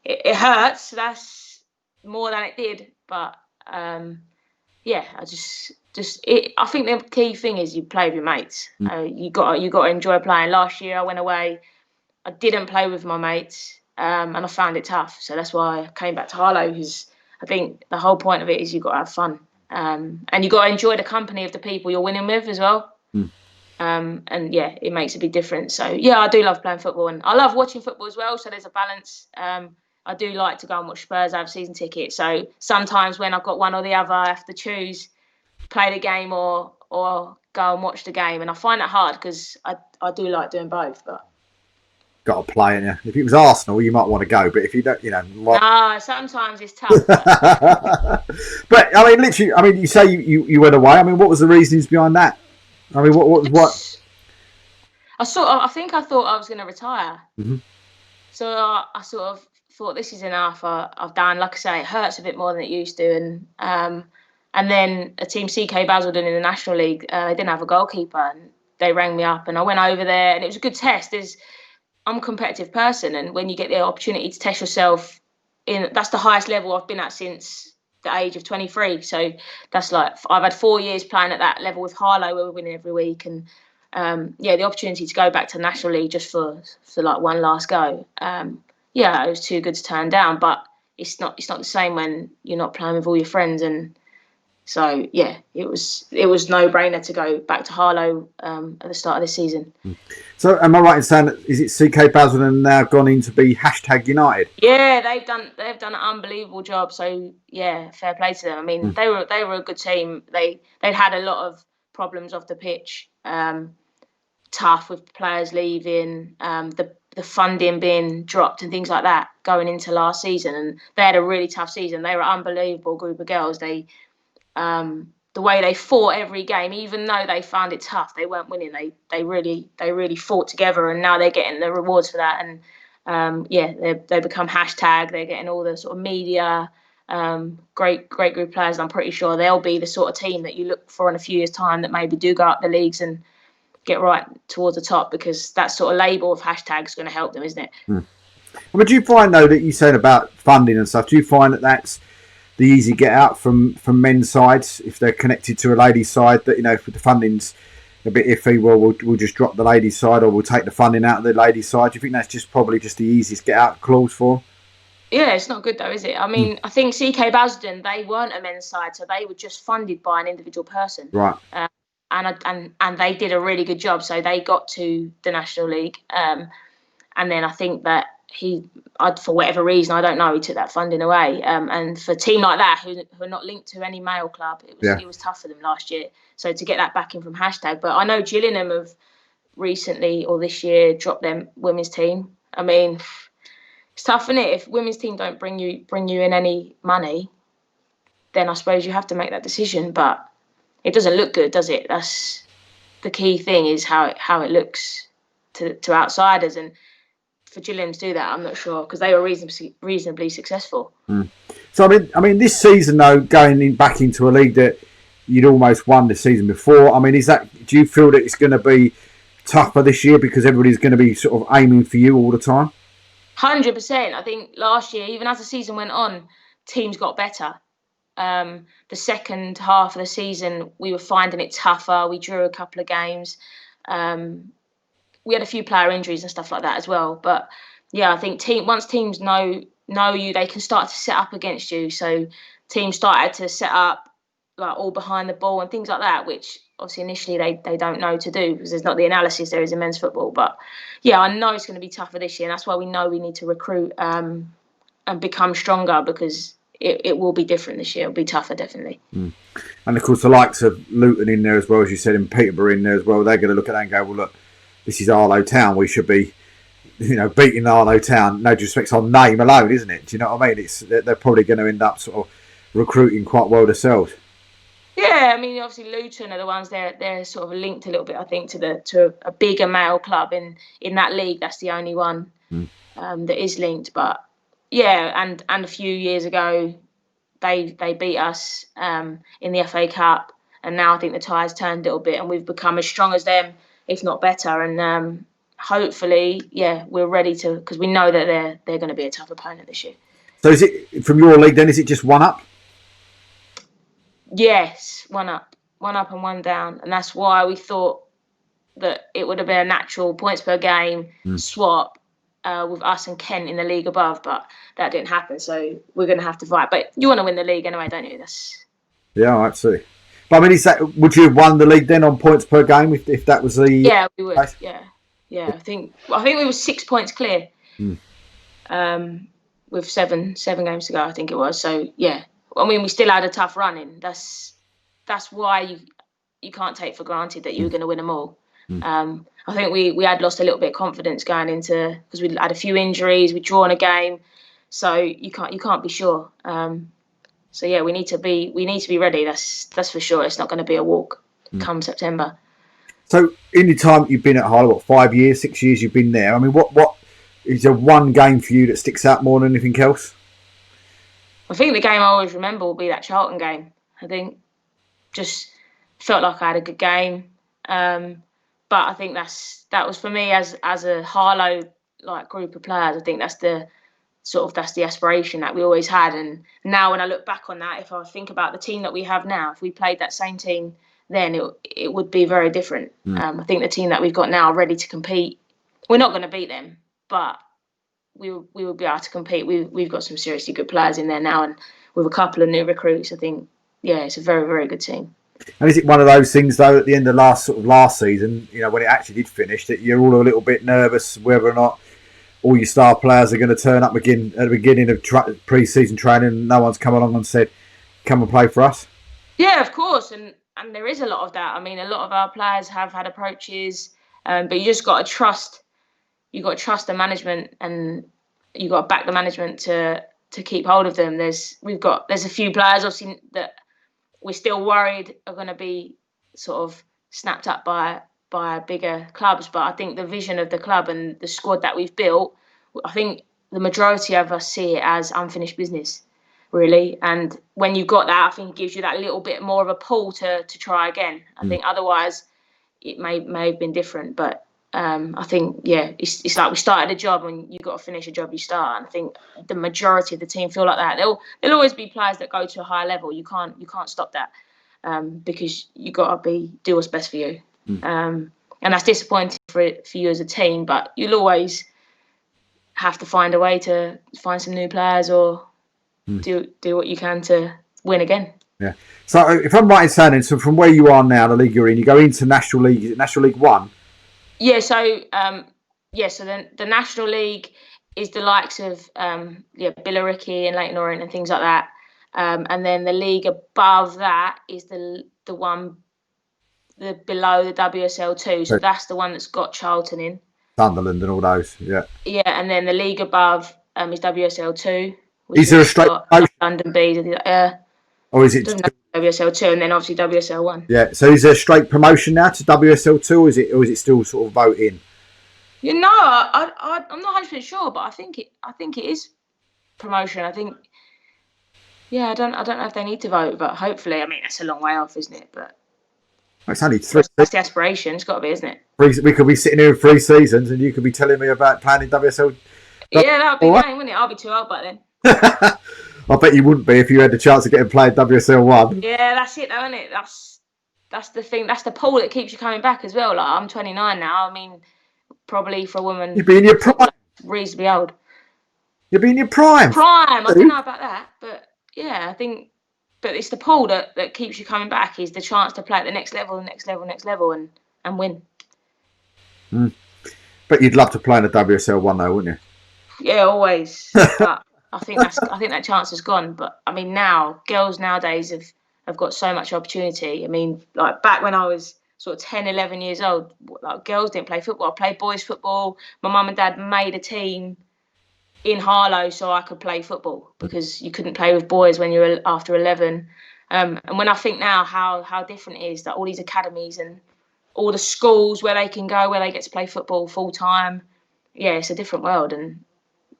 Speaker 2: it hurts. That's more than it did. But yeah, I think the key thing is you play with your mates. You got to enjoy playing. Last year I went away, I didn't play with my mates, and I found it tough. So that's why I came back to Harlow, because I think the whole point of it is you've got to have fun, and you got to enjoy the company of the people you're winning with as well. And yeah, it makes a big difference. So yeah, I do love playing football, and I love watching football as well. So there's a balance. I do like to go and watch Spurs. I have season tickets. So sometimes when I've got one or the other, I have to choose, play the game or go and watch the game. And I find that hard because I do like doing both. But
Speaker 1: got to play, and if it was Arsenal, you might want to go, but if you don't,
Speaker 2: sometimes it's tough.
Speaker 1: But I mean, literally, I mean, you say you went away. I mean, what was the reasons behind that? I mean, what?
Speaker 2: I think I thought I was going to retire.
Speaker 1: Mm-hmm.
Speaker 2: So I sort of thought, this is enough. I've done, like I say, it hurts a bit more than it used to. And then a team, CK Basildon in the National League, they didn't have a goalkeeper, and they rang me up, and I went over there, and it was a good test. I'm a competitive person, and when you get the opportunity to test yourself that's the highest level I've been at since the age of 23. So that's like, I've had 4 years playing at that level with Harlow, where we're winning every week, and the opportunity to go back to the National League just for like one last go. It was too good to turn down, but it's not the same when you're not playing with all your friends. And so yeah, it was no brainer to go back to Harlow at the start of this season.
Speaker 1: So am I right in saying that, is it CK Basildon now gone in to be #United?
Speaker 2: Yeah, they've done an unbelievable job. So yeah, fair play to them. I mean, they were a good team. They'd had a lot of problems off the pitch, tough with players leaving, the funding being dropped and things like that going into last season, and they had a really tough season. They were an unbelievable group of girls. They the way they fought every game, even though they found it tough, they weren't winning. They really fought together, and now they're getting the rewards for that. And they become #. They're getting all the sort of media. Great group of players. I'm pretty sure they'll be the sort of team that you look for in a few years' time, that maybe do go up the leagues and get right towards the top, because that sort of label of # is going to help them, isn't it?
Speaker 1: But do you find, though, that you said about funding and stuff, do you find that that's the easy get out from men's sides if they're connected to a ladies' side, that, if the funding's a bit iffy, well, we'll just drop the ladies' side, or we'll take the funding out of the ladies' side? Do you think that's probably the easiest get out clause for them?
Speaker 2: Yeah, it's not good though, is it? I mean, I think CK Basildon, they weren't a men's side, so they were just funded by an individual person.
Speaker 1: Right.
Speaker 2: And they did a really good job, so they got to the National League. And then I think that for whatever reason, I don't know, he took that funding away. And for a team like that, who are not linked to any male club, it was tough for them last year. So to get that back in from #, but I know Gillingham have recently, or this year, dropped their women's team. I mean, it's tough, isn't it? If women's team don't bring you in any money, then I suppose you have to make that decision. But it doesn't look good, does it? That's the key thing, is how it looks to outsiders. And for Gillingham to do that, I'm not sure, because they were reasonably successful.
Speaker 1: So I mean, this season, though, going back into a league that you'd almost won the season before, I mean, do you feel that it's going to be tougher this year because everybody's going to be sort of aiming for you all the time?
Speaker 2: 100%. I think last year, even as the season went on, teams got better. The second half of the season, we were finding it tougher. We drew a couple of games. We had a few player injuries and stuff like that as well. But yeah, I think once teams know you, they can start to set up against you. So teams started to set up like all behind the ball and things like that, which obviously initially they don't know to do, because there's not the analysis there is in men's football. But yeah, I know it's going to be tougher this year, and that's why we know we need to recruit and become stronger, because it will be different this year. It'll be tougher, definitely.
Speaker 1: And of course, the likes of Luton in there as well, as you said, and Peterborough in there as well, they're going to look at that and go, well, look, this is Harlow Town. We should be, beating Harlow Town. No disrespect on name alone, isn't it? Do you know what I mean? They're probably going to end up sort of recruiting quite well themselves.
Speaker 2: Yeah, I mean, obviously Luton are the ones they're sort of linked a little bit, I think, to a bigger male club in that league. That's the only one that is linked. But yeah, and a few years ago, they beat us in the FA Cup, and now I think the tide's turned a little bit, and we've become as strong as them, if not better. And hopefully, yeah, we're ready to, because we know that they're going to be a tough opponent this year.
Speaker 1: So is it, from your league then, is it just one up?
Speaker 2: Yes, one up and one down, and that's why we thought that it would have been a natural points per game swap with us and Kent in the league above, but that didn't happen. So we're going to have to fight. But you want to win the league anyway, don't you?
Speaker 1: Yeah, absolutely. But I mean, would you have won the league then on points per game if that was the?
Speaker 2: Yeah, we would. Yeah. I think we were 6 points clear. With seven games to go, I think it was. So yeah, I mean, we still had a tough run in. That's why you can't take for granted that you were going to win them all. I think we had lost a little bit of confidence going into, because we had a few injuries, we'd drawn a game, so you can't be sure. So yeah, we need to be ready. That's for sure. It's not going to be a walk come September.
Speaker 1: So in the time you've been at Harlow, what, 5 years, 6 years you've been there? I mean, what is there one game for you that sticks out more than anything else?
Speaker 2: I think the game I always remember will be that Charlton game. I think just felt like I had a good game. But I think that was for me as a Harlow like group of players. I think that's the aspiration that we always had. And now when I look back on that, if I think about the team that we have now, if we played that same team then, it would be very different. I think the team that we've got now are ready to compete. We're not going to beat them, but we will be able to compete. We've got some seriously good players in there now, and with a couple of new recruits, I think it's a very, very good team.
Speaker 1: And is it one of those things though at the end of last season, when it actually did finish, that you're all a little bit nervous whether or not all your star players are going to turn up again at the beginning of pre-season training and no one's come along and said, come and play for us?
Speaker 2: Yeah, of course. And there is a lot of that. I mean, a lot of our players have had approaches, but you just got to trust. You got to trust the management, and you got to back the management to keep hold of them. There's a few players obviously that we're still worried are going to be sort of snapped up by bigger clubs. But I think the vision of the club and the squad that we've built, I think the majority of us see it as unfinished business, really. And when you've got that, I think it gives you that little bit more of a pull to try again. I think otherwise it may have been different. But I think, it's like we started a job, and you've got to finish a job you start. And I think the majority of the team feel like that. There'll always be players that go to a higher level. You can't stop that, because you got to do what's best for you. And that's disappointing for you as a team, but you'll always have to find a way to find some new players or do what you can to win again.
Speaker 1: Yeah. So if I'm right in saying, so from where you are now, the league you're in, you go into National League. Is it National League One?
Speaker 2: Yeah. So so then the National League is the likes of Billericay and Leyton Orient and things like that. And then the league above that is the one below the WSL2. So that's the one that's got Charlton in.
Speaker 1: Sunderland and all those, yeah.
Speaker 2: Yeah, and then the league above is WSL2.
Speaker 1: Is there a straight
Speaker 2: London Bees?
Speaker 1: Or is it
Speaker 2: WSL2 and then obviously WSL1?
Speaker 1: Yeah. So is there a straight promotion now to WSL2, or is it still sort of voting?
Speaker 2: I'm not 100% sure, but I think it is promotion. I think. Yeah, I don't know if they need to vote, but hopefully, I mean, that's a long way off, isn't it? But
Speaker 1: it's only 3.
Speaker 2: That's the aspiration. It's got to be, isn't it?
Speaker 1: We could be sitting here in 3 seasons, and you could be telling me about playing in WSL.
Speaker 2: Yeah, that would be great, wouldn't it? I'll be too old by then.
Speaker 1: I bet you wouldn't be if you had the chance of getting played WSL1.
Speaker 2: Yeah, that's it, though, isn't it? That's the thing. That's the pull that keeps you coming back as well. Like, I'm 29 now. I mean, probably for a woman,
Speaker 1: you'd be in your prime.
Speaker 2: Reasonably old.
Speaker 1: You'd be in your prime.
Speaker 2: I don't know about that, but yeah, I think. But it's the pull that keeps you coming back. Is the chance to play at the next level, and win.
Speaker 1: But you'd love to play in the WSL1 though, wouldn't you?
Speaker 2: Yeah, always. But I think that chance has gone. But I mean, now girls nowadays have got so much opportunity. I mean, like back when I was sort of 10, 11 years old, like girls didn't play football. I played boys football. My mum and dad made a team in Harlow so I could play football, because you couldn't play with boys when you were after 11. And when I think now how different it is, that all these academies and all the schools where they can go, where they get to play football full time, it's a different world. And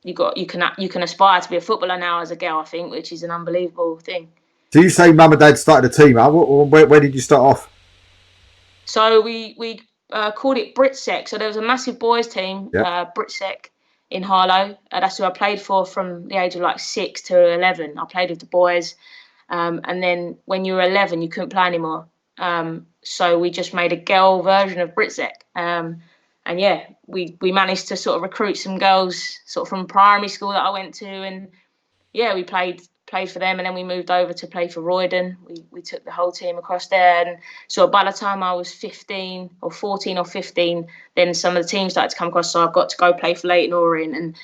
Speaker 2: you can aspire to be a footballer now as a girl, I think, which is an unbelievable thing.
Speaker 1: So you say mum and dad started a team up. Where did you start off?
Speaker 2: So we called it Britsec. So there was a massive boys team, Britsec, in Harlow. That's who I played for from the age of like 6 to 11. I played with the boys, And then when you were 11, you couldn't play anymore. So we just made a girl version of Britsec. And yeah, we managed to sort of recruit some girls sort of from primary school that I went to, and yeah, we played for them, and then we moved over to play for Roydon. We took the whole team across there, and so by the time I was 15 or 14 or 15, then some of the teams started to come across, so I got to go play for Leyton Orient, and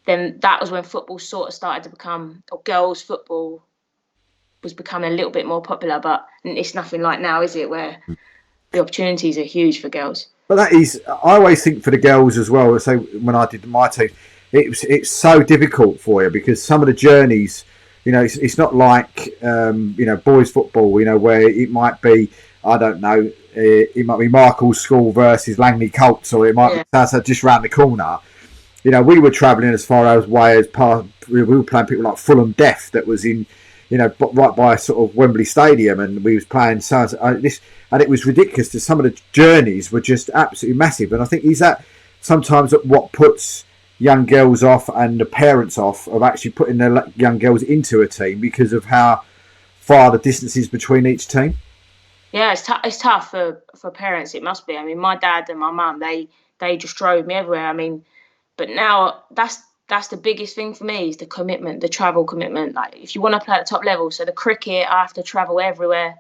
Speaker 2: then that was when football sort of started to become, or girls football was becoming a little bit more popular, but it's nothing like now, is it, where the opportunities are huge for girls.
Speaker 1: But that is, I always think for the girls as well. So when I did my team, it's so difficult for you because some of the journeys, it's not like boys football, where it might be, I don't know, it might be Michael's school versus Langley Colts, or it might be that's just round the corner. We were travelling as far as we were playing people like Fulham Deaf that was in, right by sort of Wembley Stadium, and we was playing this, and it was ridiculous. Some of the journeys were just absolutely massive, and I think is that sometimes what puts young girls off and the parents off of actually putting their young girls into a team because of how far the distance is between each team.
Speaker 2: Yeah, it's tough for parents. It must be. I mean, my dad and my mum, they just drove me everywhere. I mean, but now that's the biggest thing for me is the commitment, the travel commitment. Like if you want to play at the top level, so the cricket, I have to travel everywhere.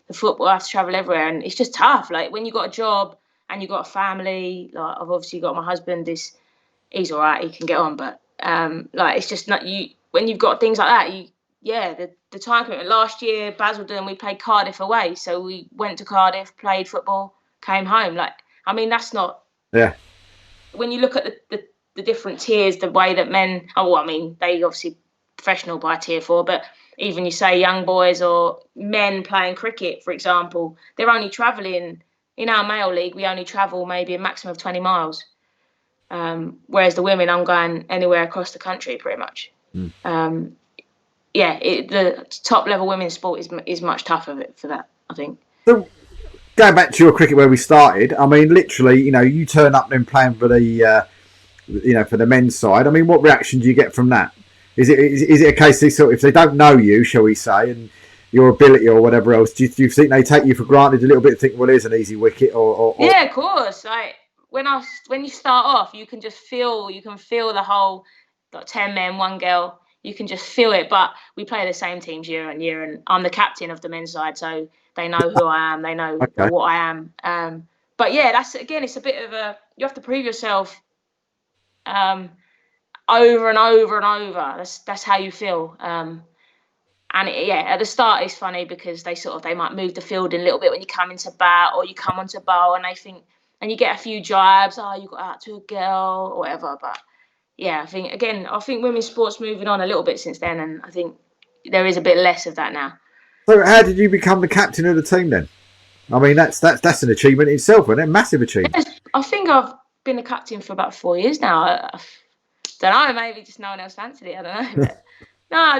Speaker 2: The football, I have to travel everywhere, and it's just tough. Like when you got a job and you got a family, like I've obviously got my husband. He's all right, he can get on, but like it's just not you when you've got things like that. The time commitment. Last year, Basildon, we played Cardiff away, so we went to Cardiff, played football, came home. Like I mean, that's not.
Speaker 1: Yeah.
Speaker 2: When you look at the different tiers, the way that men, they obviously professional by tier 4, but even you say young boys or men playing cricket, for example, they're only travelling, in our male league, we only travel maybe a maximum of 20 miles. Whereas the women, I'm going anywhere across the country pretty much. The top level women's sport is much tougher for that, I think.
Speaker 1: So, going back to your cricket where we started, I mean, literally, you turn up then playing for the for the men's side. I mean, what reaction do you get from that? Is it a case they sort of, if they don't know you, shall we say, and your ability or whatever else, do you think they take you for granted a little bit? Think, well, here's an easy wicket, or
Speaker 2: yeah, of course. Like when you start off, you can feel the whole 10 men, 1 girl. You can just feel it. But we play the same teams year on year, and I'm the captain of the men's side, so they know who I am. They know what I am. But yeah, that's again, it's a bit of you have to prove yourself. Over and over and over. That's how you feel. At the start it's funny because they might move the field in a little bit when you come into bat or you come onto bowl, and they think, and you get a few jibes. Oh, you got out to a girl or whatever. But yeah, I think women's sports moving on a little bit since then, and I think there is a bit less of that now.
Speaker 1: So how did you become the captain of the team then? I mean, that's an achievement in itself, isn't it? Massive achievement.
Speaker 2: I think I've been a captain for about 4 years now. I don't know, maybe just no one else fancied it. I don't know. But no,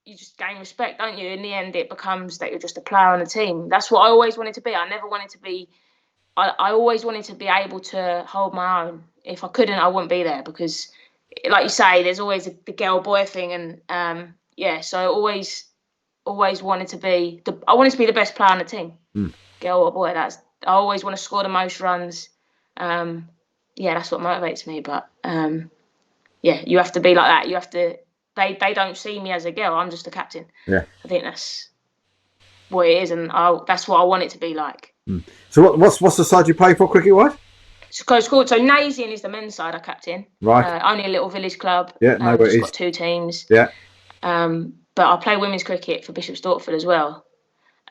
Speaker 2: you just gain respect, don't you? In the end, it becomes that you're just a player on the team. That's what I always wanted to be. I never wanted to be. I always wanted to be able to hold my own. If I couldn't, I wouldn't be there because, like you say, there's always the girl boy thing, and so I always wanted to be I wanted to be the best player on the team, girl or boy. I always want to score the most runs. That's what motivates me. But you have to be like that. You have to. They don't see me as a girl. I'm just a captain.
Speaker 1: Yeah.
Speaker 2: I think that's what it is, and that's what I want it to be like.
Speaker 1: So what's the side you play for cricket-wise?
Speaker 2: So Nazian is the men's side I captain.
Speaker 1: Right.
Speaker 2: Only a little village club.
Speaker 1: Yeah, no,
Speaker 2: it's got 2 teams.
Speaker 1: Yeah.
Speaker 2: But I play women's cricket for Bishop Stortford as well.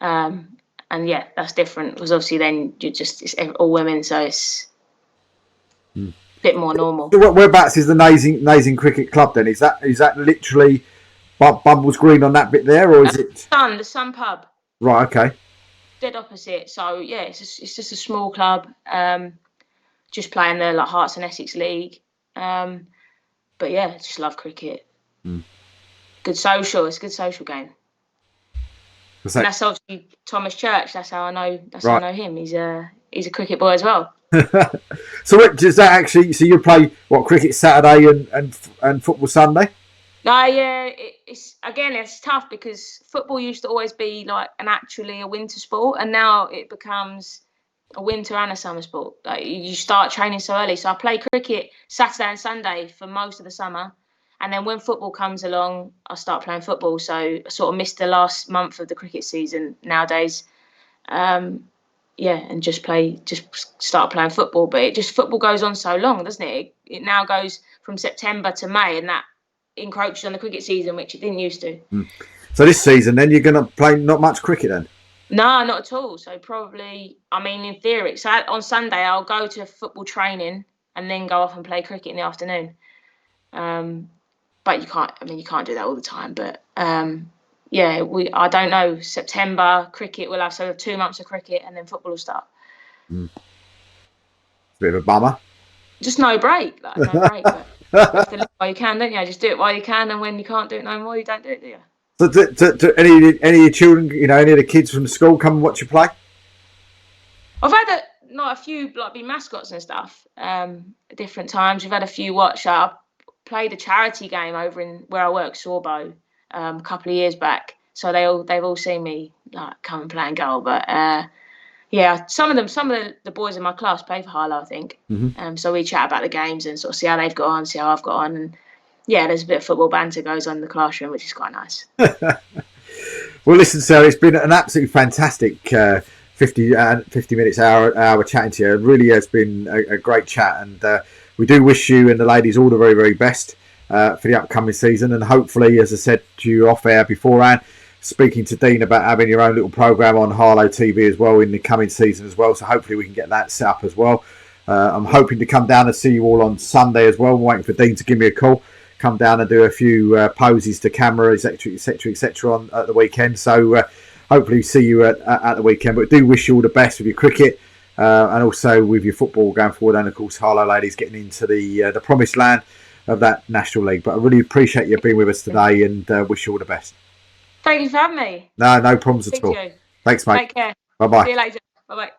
Speaker 2: And that's different because obviously then it's all women, so it's a bit more normal.
Speaker 1: So whereabouts is the Nazian Cricket Club then? Is that literally Bumbles Green on that bit there, or is it
Speaker 2: the Sun pub?
Speaker 1: Right. Okay.
Speaker 2: Dead opposite. So yeah, it's just a small club. Just playing the Hearts and Essex League. But yeah, just love cricket. Good social. It's a good social game. And that's obviously Thomas Church. That's how I know. That's how I know him. He's a cricket boy as well.
Speaker 1: So what does that actually? So you play cricket Saturday and football Sunday?
Speaker 2: No, yeah, it's tough because football used to always be like actually a winter sport, and now it becomes a winter and a summer sport. Like you start training so early. So I play cricket Saturday and Sunday for most of the summer, and then when football comes along, I start playing football. So I sort of missed the last month of the cricket season nowadays. Yeah, and just start playing football. But football goes on so long, doesn't it? It now goes from September to May, and that encroaches on the cricket season, which it didn't used to.
Speaker 1: So this season, then you're going to play not much cricket then?
Speaker 2: No, not at all. So probably, I mean, in theory, so on Sunday I'll go to football training and then go off and play cricket in the afternoon. But you can't. I mean, you can't do that all the time. But yeah, I don't know. September cricket will have 2 months of cricket and then football will start.
Speaker 1: It's a bit of a bummer.
Speaker 2: Just no break, like no break. But you have to live while you can, don't you? Just do it while you can, and when you can't do it no more, you don't do it, do you?
Speaker 1: So, do any of your children, any of the kids from school come and watch you play?
Speaker 2: I've had a few like be mascots and stuff. At different times, we've had a few watch. I played a charity game over in where I work, Sorbo, a couple of years back. So they've all seen me like come and play and goal. But yeah, some of the boys in my class play for Harlow, I think.
Speaker 1: Mm-hmm.
Speaker 2: So we chat about the games and sort of see how they've got on, see how I've got on, and yeah, there's a bit of football banter goes on in the classroom, which is quite nice.
Speaker 1: Well, listen, sir, it's been an absolutely fantastic 50 minutes, hour chatting to you. It really has been a great chat, and we do wish you and the ladies all the very, very best for the upcoming season, and hopefully, as I said to you off air beforehand, speaking to Dean about having your own little programme on Harlow TV as well in the coming season as well, so hopefully we can get that set up as well. I'm hoping to come down and see you all on Sunday as well. I'm waiting for Dean to give me a call, come down and do a few poses to camera, etc, on at the weekend. So hopefully see you at the weekend. But do wish you all the best with your cricket and also with your football going forward, and of course Harlow Ladies getting into the promised land of that National League. But I really appreciate you being with us today, and wish you all the best.
Speaker 2: Thank you for having me.
Speaker 1: No problems at all. Thanks, mate.
Speaker 2: Take care.
Speaker 1: Bye bye.
Speaker 2: See you later. Bye bye.